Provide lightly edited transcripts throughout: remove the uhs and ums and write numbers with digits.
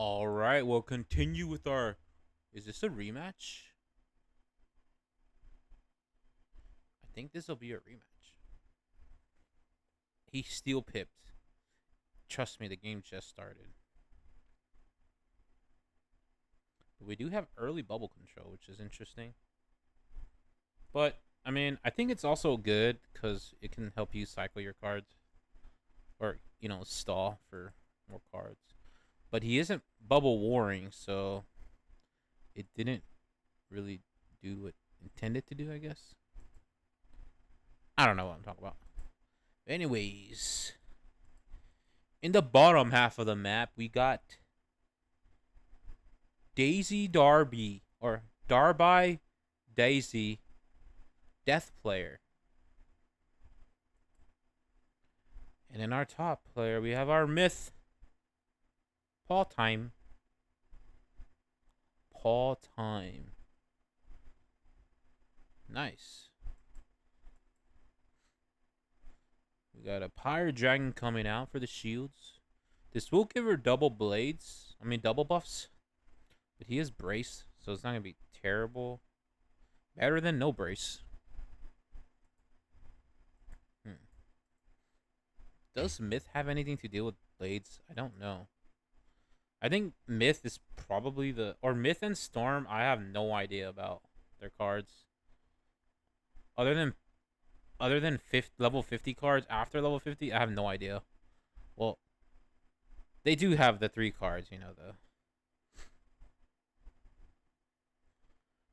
All right, we'll continue with our. Is this a rematch? I think this will be a rematch. He steel pipped. Trust me, the game just started. But we do have early bubble control, which is interesting. But I mean, I think it's also good because it can help you cycle your cards or stall for more cards. But he isn't bubble warring, so it didn't really do what intended to do. I guess I don't know what I'm talking about. Anyways, in the bottom half of the map, we got Daisy Darby or Darby Daisy Death Player. And in our top player, we have our myth Paul Time. Paul Time. Nice. We got a Pyre Dragon coming out for the shields. This will give her double blades. I mean, double buffs. But he is brace, so it's not going to be terrible. Better than no brace. Does Myth have anything to do with blades? I don't know. I think Myth is probably or Myth and Storm. I have no idea about their cards. Other than level 50 cards after level 50, I have no idea. Well, they do have the 3 cards,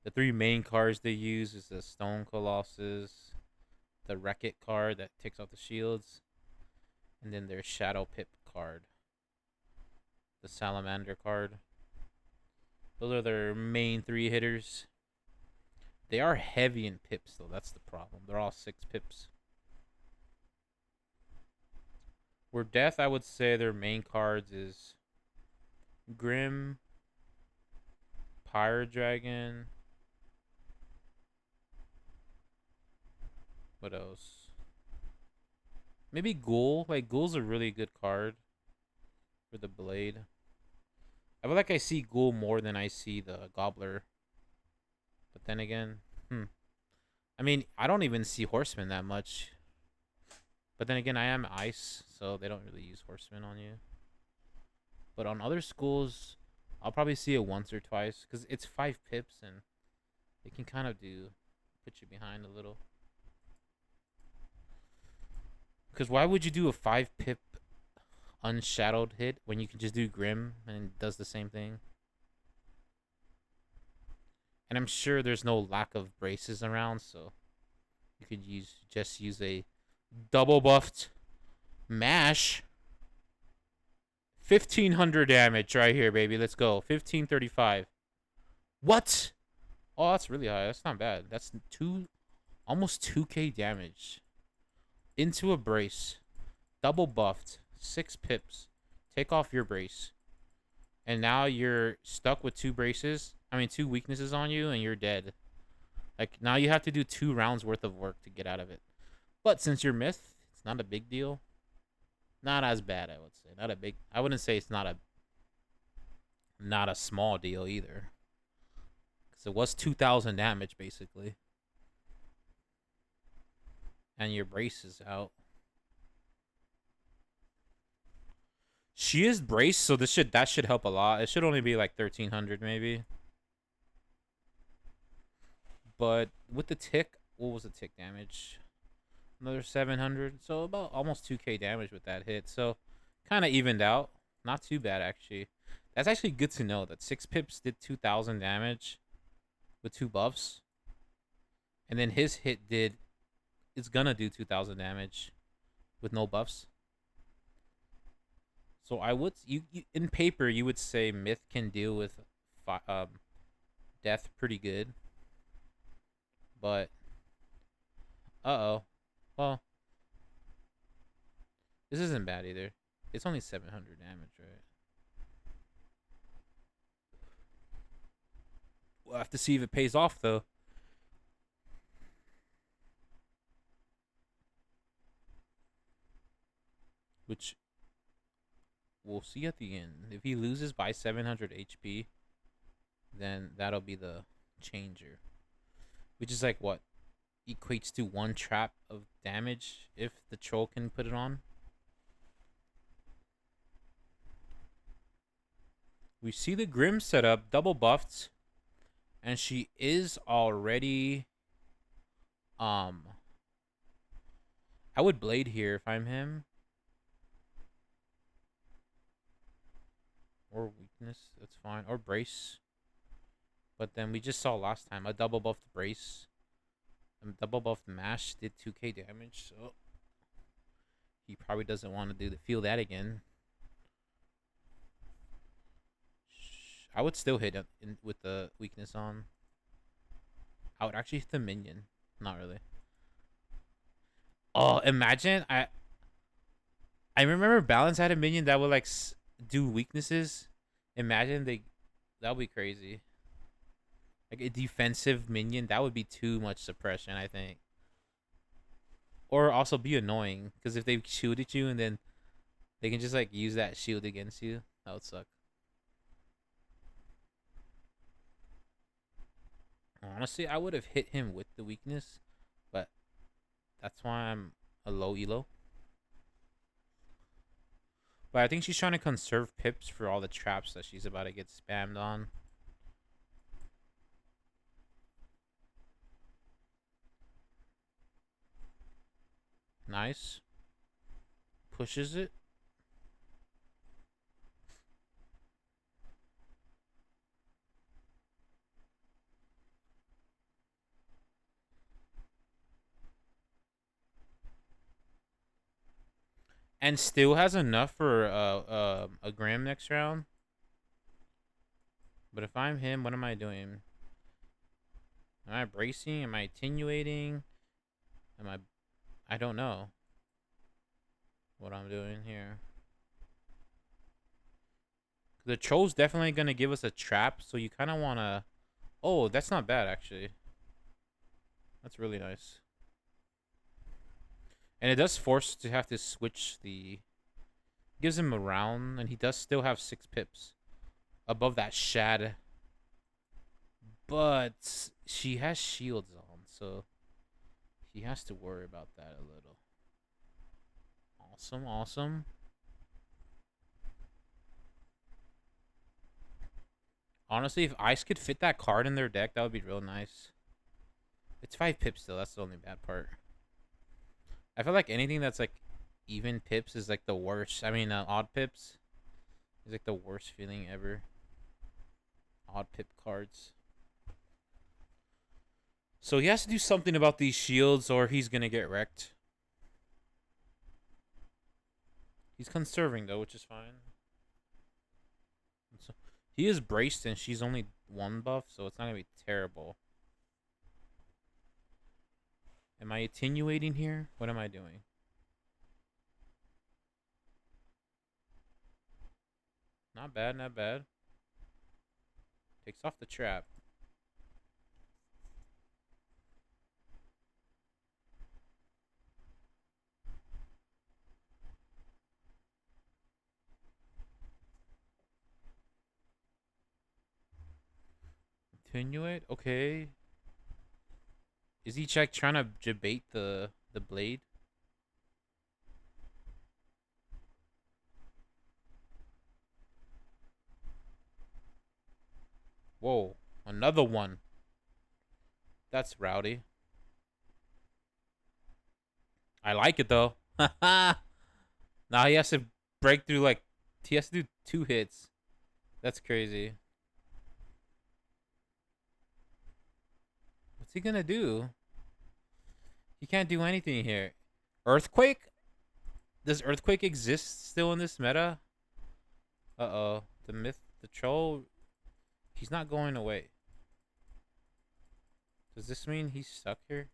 the 3 main cards they use is the Stone Colossus, the Wreck-It card that takes off the shields, and then their Shadow Pip card, the Salamander card. Those are their main 3 hitters. They are heavy in pips, though. That's the problem. They're all 6 pips. Where Death, I would say their main cards is Grim, Pyre Dragon. What else? Maybe Ghoul. Like, Ghoul's a really good card for the blade. I feel like I see Ghoul more than I see the Gobbler. But then again, I mean, I don't even see Horseman that much. But then again, I am Ice, so they don't really use Horseman on you. But on other schools, I'll probably see it once or twice because it's 5 pips and it can kind of put you behind a little. Because why would you do a 5 pip unshadowed hit when you can just do Grim and it does the same thing? And I'm sure there's no lack of braces around, so you could just use a double buffed mash. 1500 damage right here, baby. Let's go. 1535. What? Oh, that's really high. That's not bad. That's almost 2k damage into a brace. Double buffed. 6 pips. Take off your brace. And now you're stuck with 2 braces. I mean, 2 weaknesses on you, and you're dead. Like, now you have to do 2 rounds worth of work to get out of it. But since you're Myth, it's not a big deal. Not as bad, I would say. Not a big. I wouldn't say it's not a small deal either. Because it was 2,000 damage, basically. And your brace is out. She is braced, so that should help a lot. It should only be like 1,300 maybe. But with the tick, what was the tick damage? Another 700, so about almost 2k damage with that hit. So kind of evened out. Not too bad, actually. That's actually good to know that 6 pips did 2,000 damage with 2 buffs. And then his hit it's gonna do 2,000 damage with no buffs. So I would you in paper you would say Myth can deal with death pretty good. But uh-oh. Well, this isn't bad either. It's only 700 damage, right? We'll have to see if it pays off, though. we'll see at the end. If he loses by 700 HP, then that'll be the changer, which is like what equates to one trap of damage if the troll can put it on. We see the Grim setup, double buffed, and she is already I would blade here if I'm him. Or weakness, that's fine. Or brace. But then we just saw last time a double buffed brace. And double buffed mash did 2k damage, so he probably doesn't want to feel that again. I would still hit with the weakness on. I would actually hit the minion. Not really. Oh, imagine I remember Balance had a minion that would like do weaknesses. Imagine that would be crazy. Like a defensive minion, that would be too much suppression, I think. Or also be annoying, because if they shoot at you and then they can just like use that shield against you, that would suck. Honestly, I would have hit him with the weakness, but that's why I'm a low elo. But I think she's trying to conserve pips for all the traps that she's about to get spammed on. Nice. Pushes it. And still has enough for a Gram next round. But if I'm him, what am I doing? Am I bracing? Am I attenuating? I don't know what I'm doing here. The troll's definitely going to give us a trap, so you kind of want to... Oh, that's not bad, actually. That's really nice. And it does force to have to switch the... Gives him a round, and he does still have 6 pips above that shad. But she has shields on, so he has to worry about that a little. Awesome, awesome. Honestly, if Ice could fit that card in their deck, that would be real nice. It's 5 pips still. That's the only bad part. I feel like anything that's like even pips is like the worst. I mean, odd pips is like the worst feeling ever. Odd pip cards. So he has to do something about these shields or he's going to get wrecked. He's conserving though, which is fine. So, he is braced and she's only 1 buff, so it's not going to be terrible. Am I attenuating here? What am I doing? Not bad, not bad. Takes off the trap. Attenuate? Okay. Is he trying to debate the blade? Whoa, another one. That's rowdy. I like it though. Now he has to break through like he has to do 2 hits. That's crazy. What's he gonna do? He can't do anything here. Earthquake? Does Earthquake exist still in this meta? Uh-oh. The troll, he's not going away. Does this mean he's stuck here?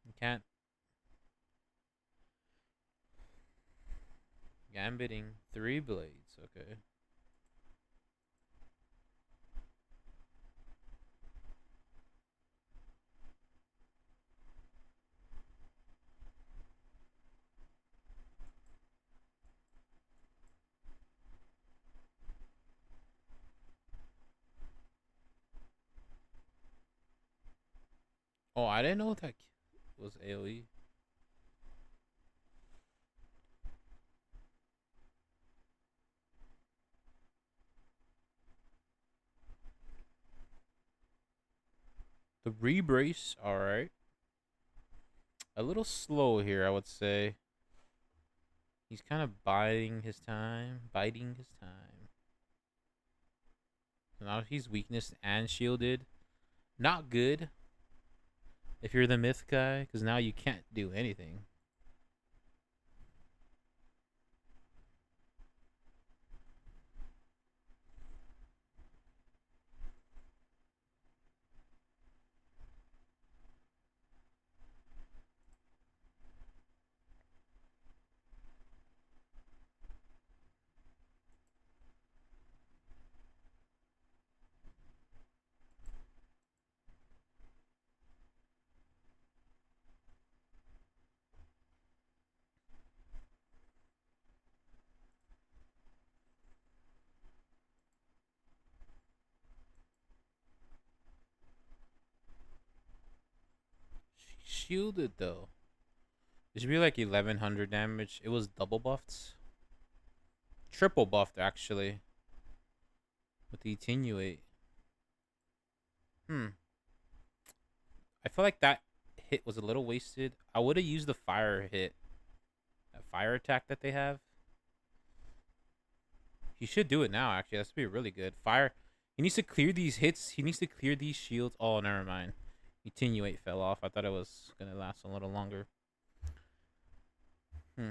He can't. Gambiting 3 blades, okay. Oh, I didn't know that was AoE. The rebrace, all right. A little slow here, I would say. He's kind of biding his time. Now he's weakness and shielded. Not good if you're the myth guy, because now you can't do anything. Shielded though. It should be like 1100 damage. It was double buffed. Triple buffed actually. With the attenuate. Hmm. I feel like that hit was a little wasted. I would have used the fire hit. That fire attack that they have. He should do it now, actually. That's be really good. Fire. He needs to clear these hits. He needs to clear these shields. Oh, never mind. Attenuate fell off. I thought it was going to last a little longer. Hmm.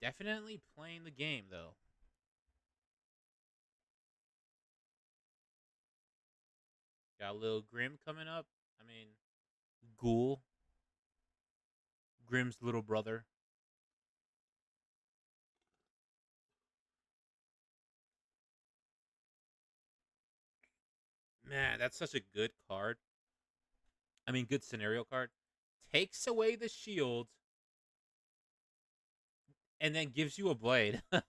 Definitely playing the game, though. Got a little Grim coming up. I mean, Ghoul. Grim's little brother. Man, that's such a good card. I mean, good scenario card. Takes away the shield and then gives you a blade. So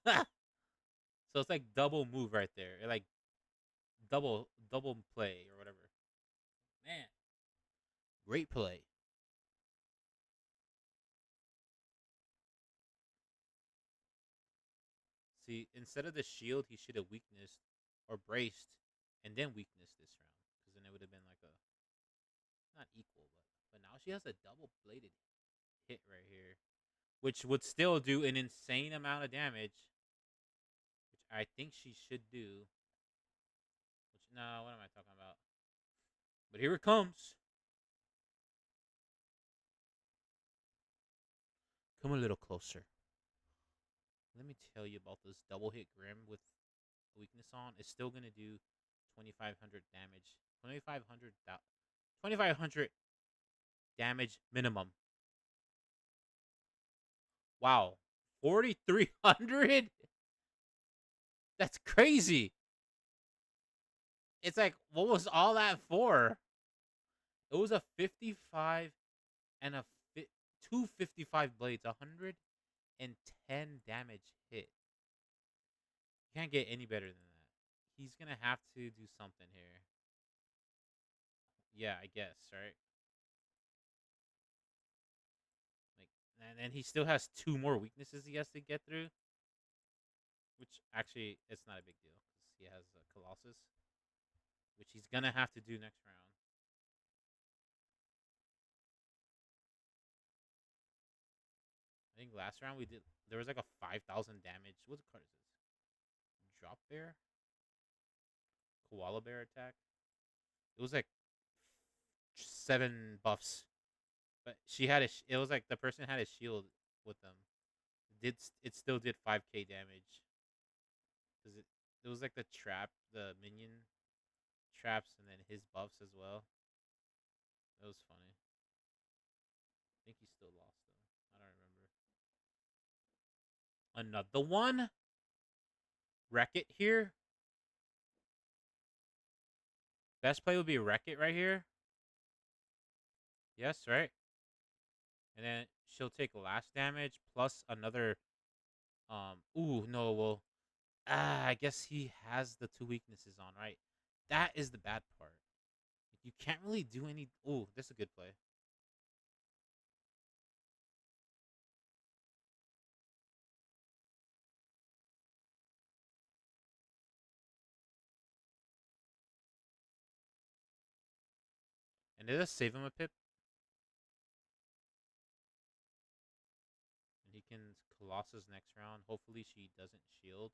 it's like double move right there. Like double play or whatever. Man, great play. See, instead of the shield, he should have weaknessed or braced and then weakness this round. Because then it would have been like a not equal, but now she has a double bladed hit right here. Which would still do an insane amount of damage. Which I think she should do. Which no, what am I talking about? But here it comes. Come a little closer. Let me tell you about this double hit Grim with weakness on. It's still gonna do 2,500 damage. 2,500 damage minimum. Wow. 4,300? That's crazy. It's like, what was all that for? It was a 55 and a 255 blades, 110 damage hit. Can't get any better than that. He's gonna have to do something here. Yeah, I guess, right? Like, and then he still has two more weaknesses he has to get through, which actually it's not a big deal because he has a Colossus, which he's gonna have to do next round. I think last round we did there was like a 5,000 damage. What card is this? Drop bear, koala bear attack. It was like 7 buffs, but she had it was like the person had a shield with them. It still did 5k damage because it was like the trap, the minion traps, and then his buffs as well. It was funny. I think he still lost though. I don't remember. Another one. Wreck it here. Best play would be Wreck it right here. Yes, right. And then she'll take last damage plus another Ooh, no. Well, I guess he has the two weaknesses on, right? That is the bad part. You can't really do any. Ooh, this is a good play. And it does save him a pip. And he can Colossus next round. Hopefully she doesn't shield.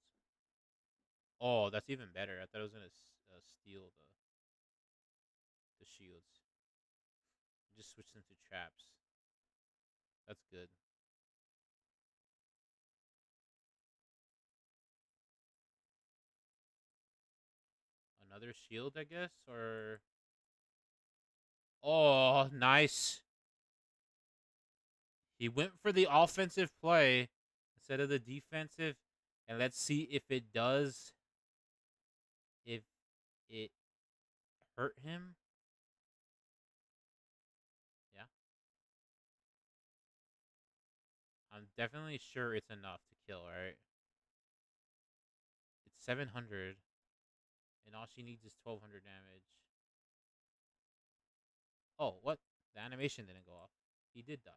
Oh, that's even better. I thought it was gonna steal the shields. Just switch them to traps. That's good. Another shield, I guess, or oh, nice. He went for the offensive play instead of the defensive, and let's see if it does. If it hurt him, yeah, I'm definitely sure it's enough to kill. Right, it's 700, and all she needs is 1200 damage. Oh, what? The animation didn't go off. He did die.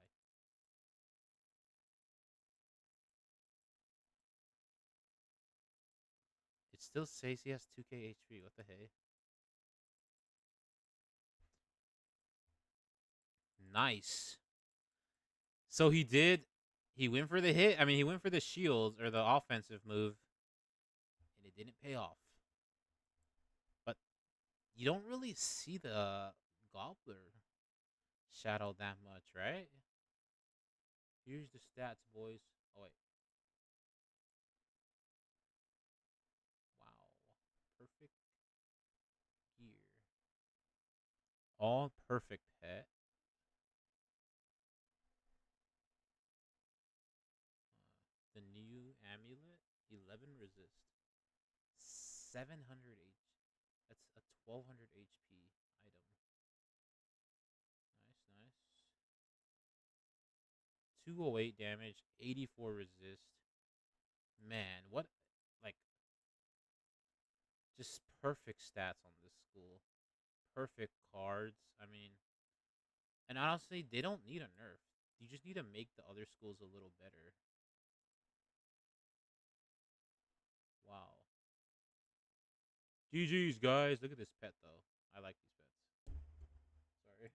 It still says he has 2k HP. What the heck? Nice. So he did. He went for the hit. I mean, he went for the shield or the offensive move, and it didn't pay off. But you don't really see the Gobbler shadow that much, right? Here's the stats, boys. Oh wait, wow, perfect gear, all perfect pet. The new amulet, 11 resist, 700 H. That's a 1200 HP item. Nice, nice. 208 damage, 84 resist. Man, what like just perfect stats on this school. Perfect cards. I mean, and honestly, they don't need a nerf. You just need to make the other schools a little better. Wow. GG's, guys. Look at this pet, though. I like these